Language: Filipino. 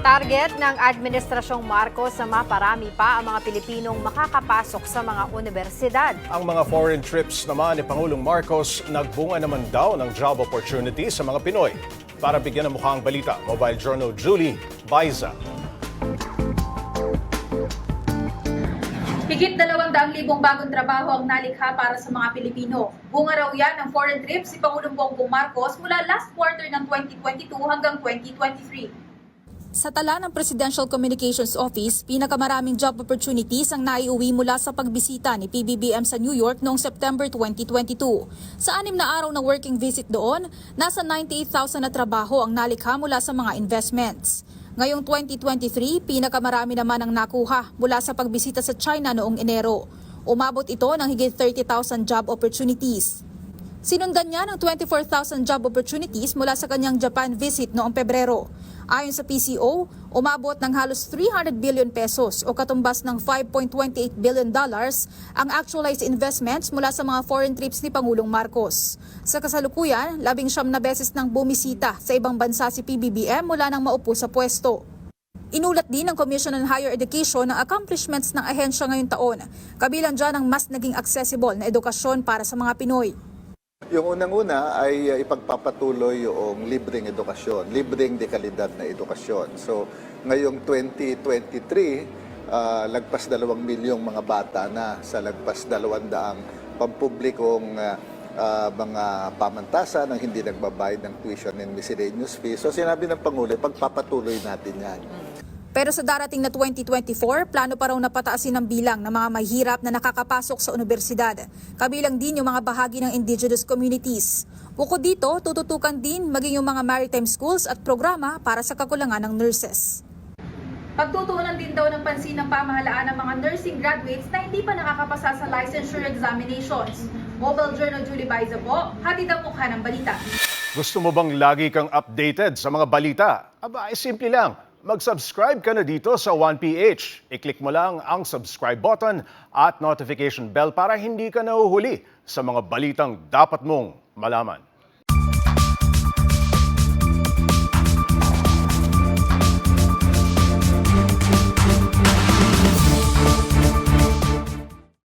Target ng Administrasyong Marcos na maparami pa ang mga Pilipinong makakapasok sa mga universidad. Ang mga foreign trips naman ni Pangulong Marcos nagbunga naman daw ng job opportunity sa mga Pinoy. Para bigyan ng mukha ang balita, Mobile Journal Julie Baiza. Higit 200,000 bagong trabaho ang nalikha para sa mga Pilipino. Bunga raw yan ng foreign trips si Pangulong Bongbong Marcos mula last quarter ng 2022 hanggang 2023. Sa tala ng Presidential Communications Office, pinakamaraming job opportunities ang naiuwi mula sa pagbisita ni PBBM sa New York noong September 2022. Sa 6 na araw na working visit doon, nasa 98,000 na trabaho ang nalikha mula sa mga investments. Ngayong 2023, pinakamarami naman ang nakuha mula sa pagbisita sa China noong Enero. Umabot ito ng higit 30,000 job opportunities. Sinundan niya ng 24,000 job opportunities mula sa kanyang Japan visit noong Pebrero. Ayon sa PCO, umabot ng halos 300 billion pesos o katumbas ng $5.28 billion ang actualized investments mula sa mga foreign trips ni Pangulong Marcos. Sa kasalukuyan, 19 na beses nang bumisita sa ibang bansa si PBBM mula nang maupo sa pwesto. Inulat din ng Commission on Higher Education ang accomplishments ng ahensya ngayong taon. Kabilang dyan ang mas naging accessible na edukasyon para sa mga Pinoy. Yung unang-una ay ipagpapatuloy yung libreng edukasyon, libreng dekalidad na edukasyon. So, ngayong 2023, lagpas 2 milyong mga bata na sa lagpas 200 pampublikong mga pamantasan ang hindi nagbabayad ng tuition and miscellaneous fees. So, sinabi ng Pangulo, pagpapatuloy natin yan. Pero sa darating na 2024, plano pa raw na pataasin ang bilang ng mga mahirap na nakakapasok sa universidad. Kabilang din yung mga bahagi ng indigenous communities. Bukod dito, tututukan din maging yung mga maritime schools at programa para sa kakulangan ng nurses. Pagtutuunan din daw ng pansin ng pamahalaan ng mga nursing graduates na hindi pa nakakapasa sa licensure examinations. Mobile Journal Julie Baiza po, hatid ang mukha ng balita. Gusto mo bang lagi kang updated sa mga balita? Aba, ay simple lang. Mag-subscribe ka na dito sa 1PH. I-click mo lang ang subscribe button at notification bell para hindi ka nahuhuli sa mga balitang dapat mong malaman.